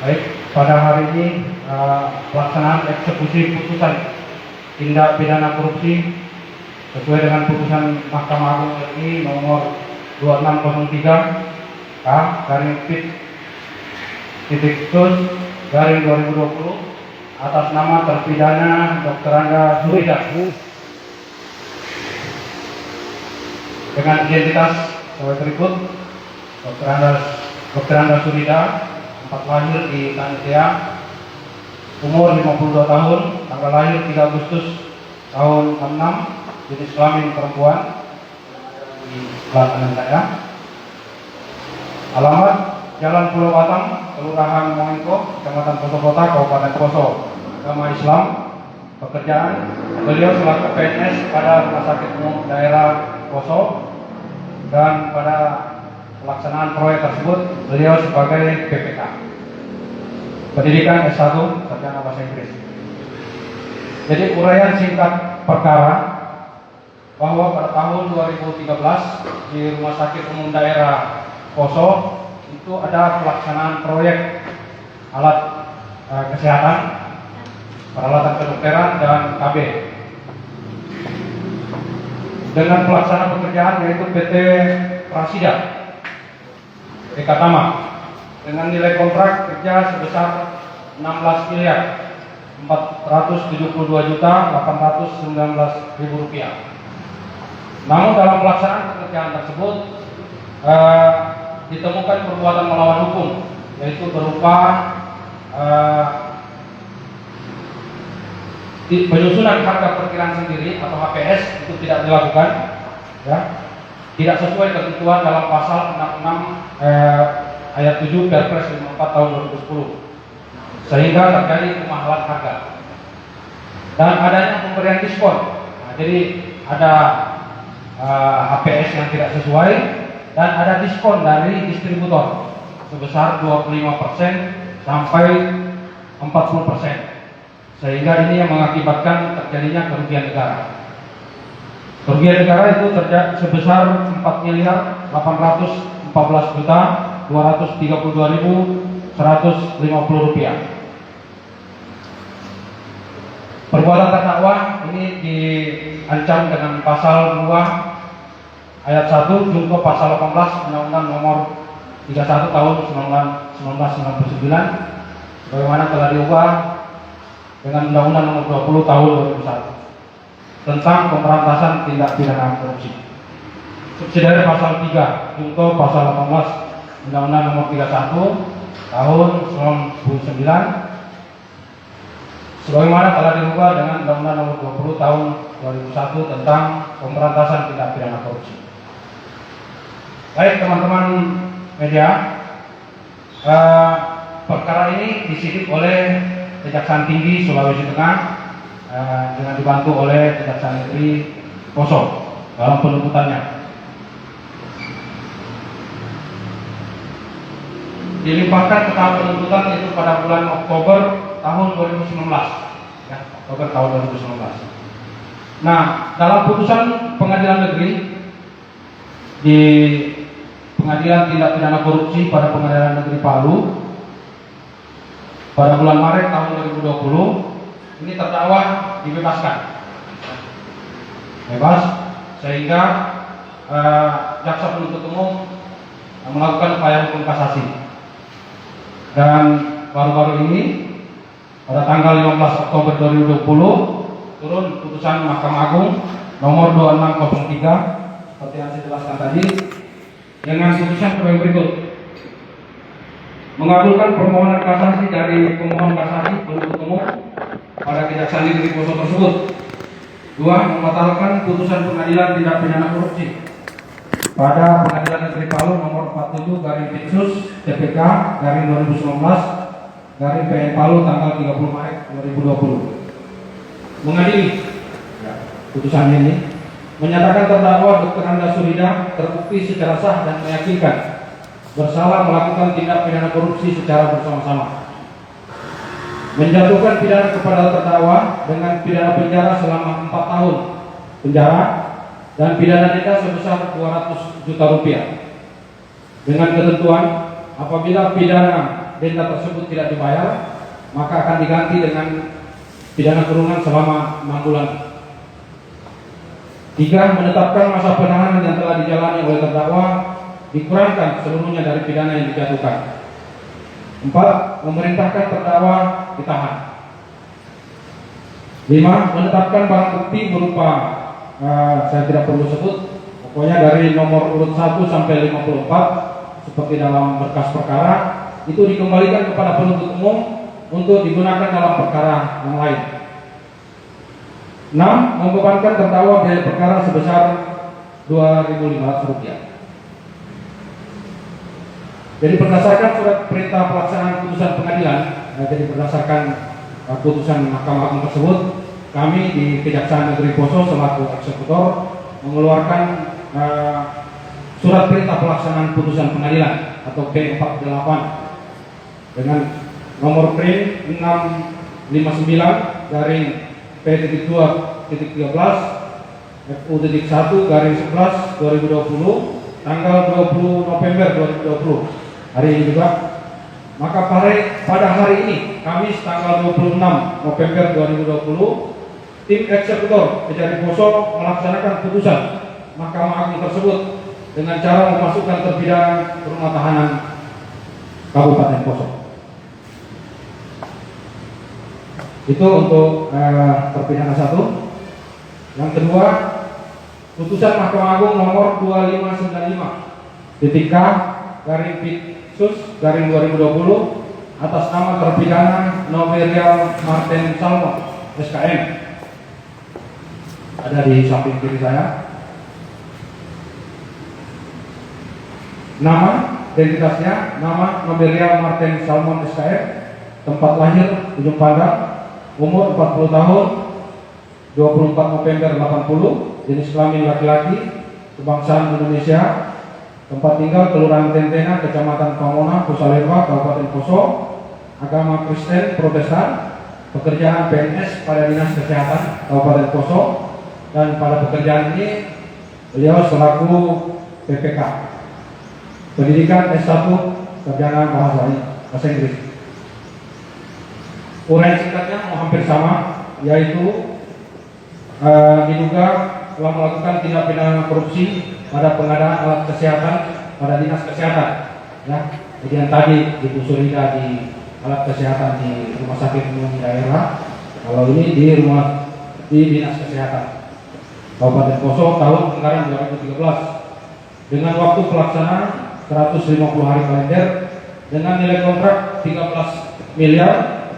Baik, pada hari ini pelaksanaan eksekusi putusan tindak pidana korupsi sesuai dengan putusan Mahkamah Agung RI nomor 2603 K garing pit titik tus garing 2020 atas nama terpidana Dr. Anda Surida dengan identitas sebagai berikut. Dr. Anda Surida, tempat lahir di Tanjaya, umur 52 tahun, tanggal lahir 3 Agustus tahun 66, jenis kelamin perempuan, di sebelah kanan saya. Alamat Jalan Pulau Batam, Kelurahan Mongengko, Kecamatan Poso Kota, Kabupaten Poso. Agama Islam. Pekerjaan beliau selaku PNS pada Rumah Sakit Umum Daerah Poso, dan pada pelaksanaan proyek tersebut beliau sebagai PPK. Pendidikan S1 sarjana bahasa Inggris. Jadi uraian singkat perkara bahwa pada tahun 2013 di Rumah Sakit Umum Daerah Poso itu ada pelaksanaan proyek alat kesehatan, peralatan kedokteran dan KB. Dengan pelaksana pekerjaan yaitu PT Prasida Ekatama dengan nilai kontrak kerja sebesar 16 miliar 472.819.000 rupiah. Namun dalam pelaksanaan pekerjaan tersebut ditemukan perbuatan melawan hukum, yaitu berupa penyusunan harga perkiraan sendiri atau HPS itu tidak dilakukan, ya, tidak sesuai ketentuan dalam pasal 66 ayat 7 Perpres 54 tahun 2010, sehingga terjadi kemahalan harga dan adanya pemberian diskon. Nah, jadi ada HPS yang tidak sesuai dan ada diskon dari distributor sebesar 25% sampai 40%. Sehingga ini yang mengakibatkan terjadinya kerugian negara. Kerugian negara itu terjadi sebesar 4.414.232.150 rupiah. Perbuatan terdakwa ini diancam dengan pasal 2 ayat 1 junto pasal 18 Undang-Undang Nomor 31 Tahun 1999, bagaimana telah diubah dengan Undang-Undang Nomor 20 Tahun 2001 tentang pemberantasan tindak pidana korupsi. Subsidiary pasal 3 junto pasal 18 Undang-Undang Nomor 31 Tahun 99 sebagaimana telah diubah dengan Undang-Undang Nomor 20 Tahun 2001 tentang pemberantasan tindak pidana korupsi. Baik teman-teman media, perkara ini disidik oleh Kejaksaan Tinggi Sulawesi Tengah dengan dibantu oleh Kejaksaan Negeri Poso dalam penuntutannya. Dilimpahkan ke tahap penuntutan itu pada bulan Oktober tahun 2019, ya, Oktober tahun 2019. Nah, dalam putusan Pengadilan Negeri di Pengadilan Tindak Pidana Korupsi pada Pengadilan Negeri Palu pada bulan Maret tahun 2020, ini terdakwa dibebaskan, bebas, sehingga jaksa penuntut umum melakukan upaya hukum kasasi. Dan baru-baru ini pada tanggal 15 Oktober 2020 turun putusan Mahkamah Agung nomor 2603 seperti yang saya jelaskan tadi, dengan putusan sebagai berikut: mengabulkan permohonan kasasi dari pemohon kasasi penuntut umum pada Kejaksaan Negeri Poso tersebut. 2. Membatalkan putusan Pengadilan Tindak Pidana Korupsi pada Pengadilan Negeri Palu nomor 47 garing Pitsus TPK garing 2019 garing PN Palu tanggal 30 Maret 2020. Mengadili putusan ini menyatakan terdakwa Dr. Anda Surida terbukti secara sah dan meyakinkan bersalah melakukan tindak pidana korupsi secara bersama-sama, menjatuhkan pidana kepada terdakwa dengan pidana penjara selama 4 tahun penjara dan pidana denda sebesar 200 juta rupiah dengan ketentuan apabila pidana denda tersebut tidak dibayar, maka akan diganti dengan pidana kurungan selama 6 bulan. 3. Menetapkan masa penahanan yang telah dijalani oleh terdakwa dikurangkan seluruhnya dari pidana yang dijatuhkan. 4. Memerintahkan terdakwa ditahan. 5. Menetapkan barang bukti berupa saya tidak perlu sebut, pokoknya dari nomor urut 1 sampai 54 seperti dalam berkas perkara itu dikembalikan kepada penuntut umum untuk digunakan dalam perkara yang lain. 6. Membebankan terdakwa biaya perkara sebesar Rp2.500. Jadi berdasarkan surat perintah pelaksanaan putusan pengadilan, jadi berdasarkan putusan Mahkamah Agung tersebut, kami di Kejaksaan Negeri Poso selaku eksekutor mengeluarkan surat perintah pelaksanaan putusan pengadilan atau P48 dengan nomor PRIN 659 garing P.2.13 FU.1/11 2020 tanggal 20 November 2020 hari ini juga. Maka pada hari ini Kamis tanggal 26 November 2020 tim eksekutor Kejari Poso melaksanakan putusan Mahkamah Agung tersebut dengan cara memasukkan terpidana ke rumah tahanan Kabupaten Poso. Itu untuk terpidana 1. Yang kedua, putusan Mahkamah Agung nomor 2595/K/Pitsus/2020 atas nama terpidana Noberial Martin Salmon SKM. Ada di samping kiri saya. Nama, identitasnya, nama Noberial Martin Salmon SKM, tempat lahir Ujung Pandang, umur 40 tahun, 24 November 80, jenis kelamin laki-laki, kebangsaan Indonesia, tempat tinggal Kelurahan Tentena, Kecamatan Pamona, Pusalerwa, Kabupaten Poso, agama Kristen Protestan, pekerjaan PNS pada Dinas Kesehatan Kabupaten Poso, dan pada pekerjaan ini beliau selaku PPK. Pendidikan S1 sarjana bahasa Inggris. Uraian singkatnya hampir sama, yaitu diduga telah melakukan tindak pidana korupsi pada pengadaan alat kesehatan pada Dinas Kesehatan. Ya, jadi yang tadi ditelusuri di alat kesehatan di Rumah Sakit Umum Daerah, kalau ini di Dinas Kesehatan Kabupaten Poso tahun anggaran 2013 dengan waktu pelaksanaan 150 hari kalender dengan nilai kontrak 13 miliar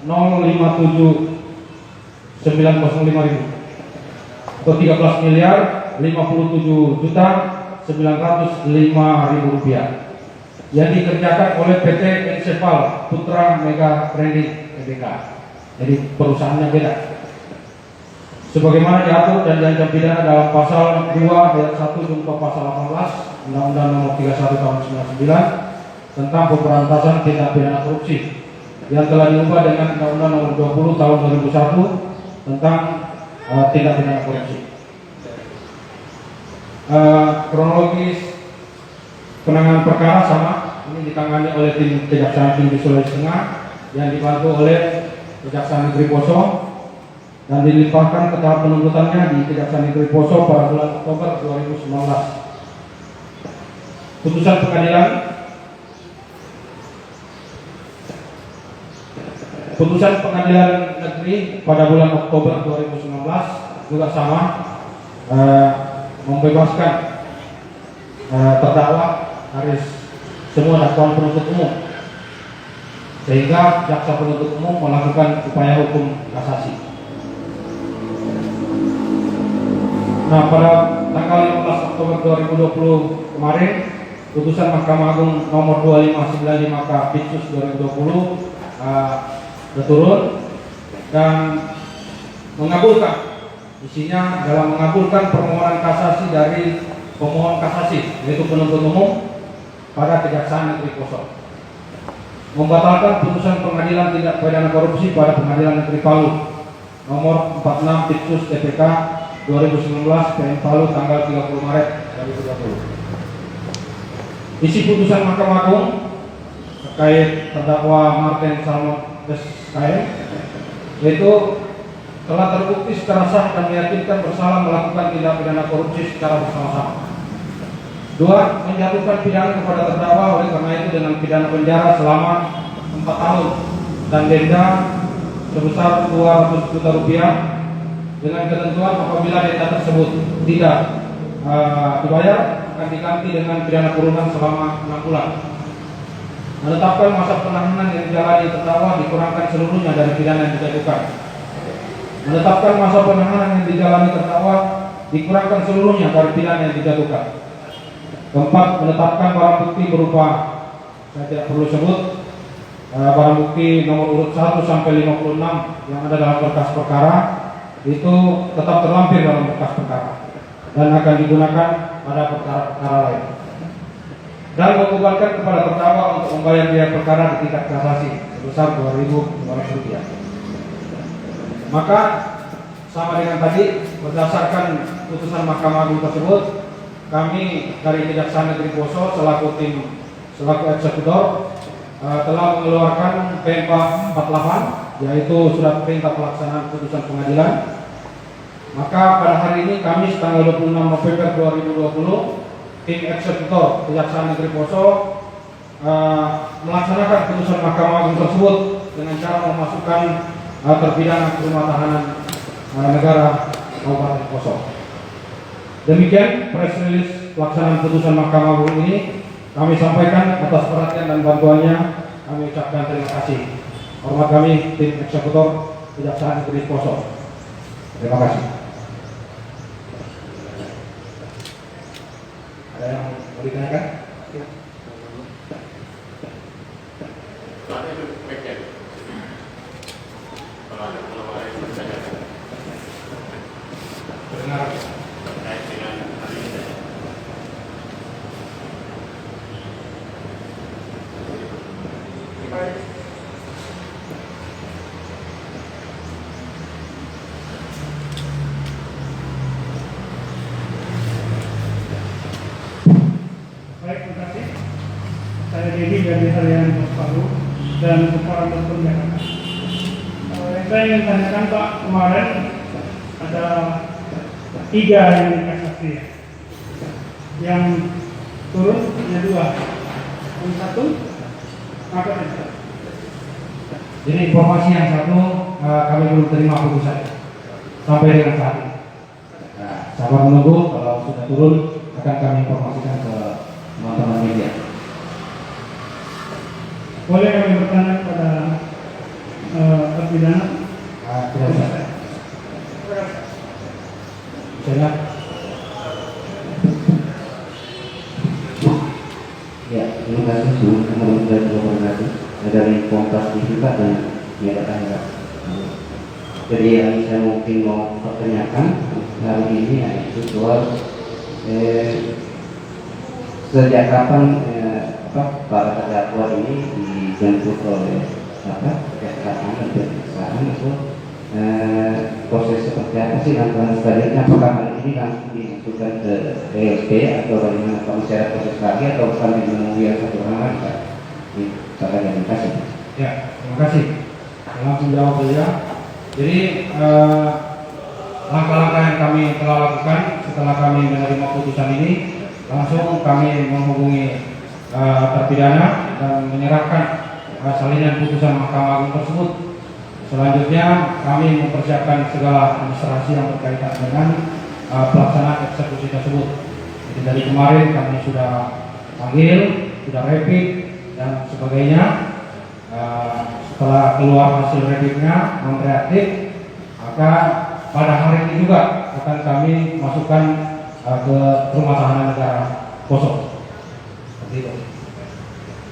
057.905.000 atau 13 miliar 57.905.000 rupiah yang dikerjakan oleh PT Ensepal Putra Mega Trading Tbk. Jadi perusahaannya beda. Sebagaimana diatur dan diancam pidana dalam pasal 2 ayat 1 junto pasal 18 Undang-Undang Nomor 31 Tahun 99 tentang pemberantasan tindak pidana korupsi yang telah diubah dengan Undang-Undang Nomor 20 Tahun 2001 tentang tindak pidana korupsi. Kronologis penanganan perkara sama, ini ditangani oleh tim Kejaksaan Tinggi Sulawesi Tengah yang dibantu oleh Kejaksaan Negeri Poso dan dilimpahkan ke tahap penuntutannya di Kejaksaan Negeri Poso pada bulan Oktober 2019. Putusan pengadilan negeri pada bulan Oktober 2019 juga sama, membebaskan terdakwa dari semua dakwaan penuntut umum, sehingga jaksa penuntut umum melakukan upaya hukum kasasi. Nah, pada tanggal 15 Oktober 2020 kemarin, putusan Mahkamah Agung nomor 2595/Pitsus 2020 berturun dan mengabulkan, isinya dalam mengabulkan permohonan kasasi dari pemohon kasasi yaitu penuntut umum pada Kejaksaan Negeri Poso, membatalkan putusan pengadilan tindak pidana korupsi pada Pengadilan Negeri Palu nomor 46 Pitsus TPK 2019 PN Palu tanggal 30 Maret 2020. Isi putusan Mahkamah Agung terkait terdakwa Martin Salmon SKM, yaitu telah terbukti secara sah dan meyakinkan bersalah melakukan tindak pidana korupsi secara bersama-sama. 2. Menjatuhkan pidana kepada terdakwa oleh karena itu dengan pidana penjara selama 4 tahun dan denda sebesar 200 juta rupiah dengan ketentuan apabila denda tersebut tidak dibayar akan diganti dengan pidana kurungan selama 6 bulan. Menetapkan masa penahanan yang dijalani terdakwa dikurangkan seluruhnya dari pidana yang dijatuhkan. Menetapkan masa penahanan yang dijalani terdakwa dikurangkan seluruhnya dari pidana yang dijatuhkan. 4. Menetapkan barang bukti berupa, saya tidak perlu sebut, barang bukti nomor urut 1 sampai 56 yang ada dalam berkas perkara itu tetap terlampir dalam berkas perkara dan akan digunakan pada perkara-perkara lain. Dan membebankan kepada terdakwa untuk membayar biaya perkara di tingkat kasasi sebesar Rp2.200. Maka sama dengan tadi, berdasarkan putusan Mahkamah Agung tersebut, kami dari Kejaksaan Negeri Poso selaku eksekutor telah mengeluarkan PMK 48, yaitu surat perintah pelaksanaan putusan pengadilan. Maka pada hari ini Kamis tanggal 26 November 2020, tim eksekutor Kejaksaan Negeri Poso melaksanakan putusan Mahkamah Agung tersebut dengan cara memasukkan terpidana ke rumah tahanan negara Kabupaten Poso. Demikian press release pelaksanaan putusan Mahkamah Agung ini kami sampaikan. Atas perhatian dan bantuannya kami ucapkan terima kasih. Hormat kami tim eksekutor Kejaksaan Negeri Poso. Terima kasih. Ada yang mau ditanyakan? Dengar. Baik, terima kasih. Saya Dedi dari Harian Palu dan Kepala Dokter Jakarta. Yang saya ingin tanyakan Pak, kemarin ada 3 yang dikasasi, yang turun hanya 2, yang 1 apa saja? Jadi informasi yang satu kami belum terima putusan sampai dengan saat ini. Nah, sabar menunggu, kalau sudah turun akan kami informasikan ke teman-teman media. Boleh kami bertanya kepada terpidana? Tidak bisa. Saya ya, terima kasih teman-teman dari Wabarakatuh dari Kompas TV Pak dan media ya. Jadi yang saya mungkin mau pertanyakan hari ini yaitu soal sejak kapan para terdakwa ini dijemput oleh kejaksaan dan kejaksaan itu proses seperti apa sih lantaran selanjutnya, apakah hal ini langsung dimasukkan ke DLP atau bagaimana, kalau secara proses lagi atau sambil menunggu yang satu orang lagi Pak? Terima kasih. Ya, terima kasih. Langsung jawab saja. Jadi langkah-langkah yang kami telah lakukan setelah kami menerima putusan ini, langsung kami menghubungi terpidana dan menyerahkan salinan putusan Mahkamah Agung tersebut. Selanjutnya kami mempersiapkan segala administrasi yang berkaitan dengan pelaksanaan eksekusi tersebut. Jadi dari kemarin kami sudah panggil, sudah rapid dan sebagainya. Setelah keluar hasil rapidnya non reaktif, maka pada hari ini juga akan kami masukkan ke rumah tahanan negara Poso. Seperti itu.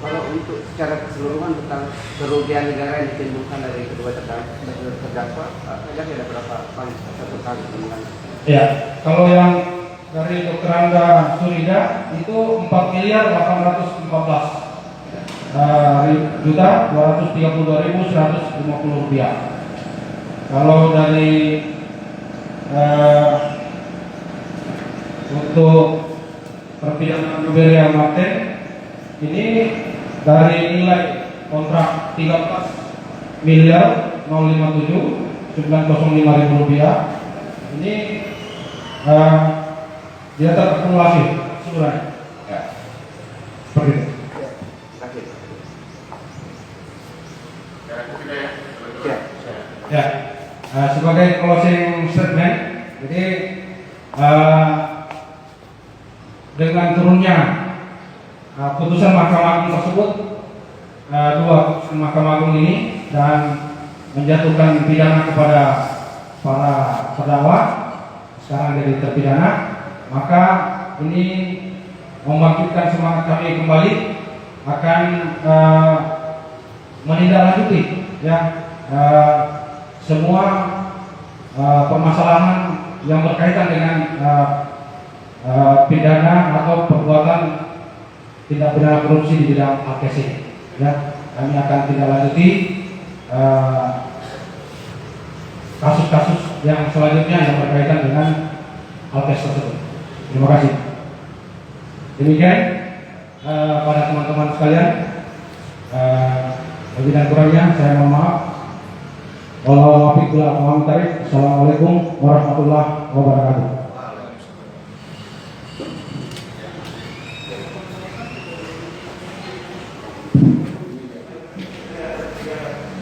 Kalau untuk secara keseluruhan tentang kerugian negara yang ditimbulkan dari kedua terdakwa, ada berapa kali satu kali temukan? Ya, kalau yang dari Dr. Anda Surida itu 4.814.232.150 rupiah. Kalau dari untuk terpidana Nubelia Martin ini dari nilai kontrak 13 miliar 057 905 ribu rupiah ini dia terakumulasi sebenarnya. Ya. Seperti itu. Ya, sebagai closing statement, jadi dengan turunnya putusan Mahkamah Agung tersebut, dua putusan Mahkamah Agung ini dan menjatuhkan pidana kepada para terdakwa sekarang jadi terpidana, maka ini membangkitkan semangat kami kembali akan menindaklanjuti ya semua permasalahan yang berkaitan dengan pidana atau perbuatan tindak pidana korupsi di bidang Alkes ini. Ya, kami akan tindak lanjuti kasus-kasus yang selanjutnya yang berkaitan dengan Alkes tersebut. Terima kasih. Demikian pada teman-teman sekalian, lebih dan kurangnya saya mohon maaf. Wassalamualaikum warahmatullahi wabarakatuh.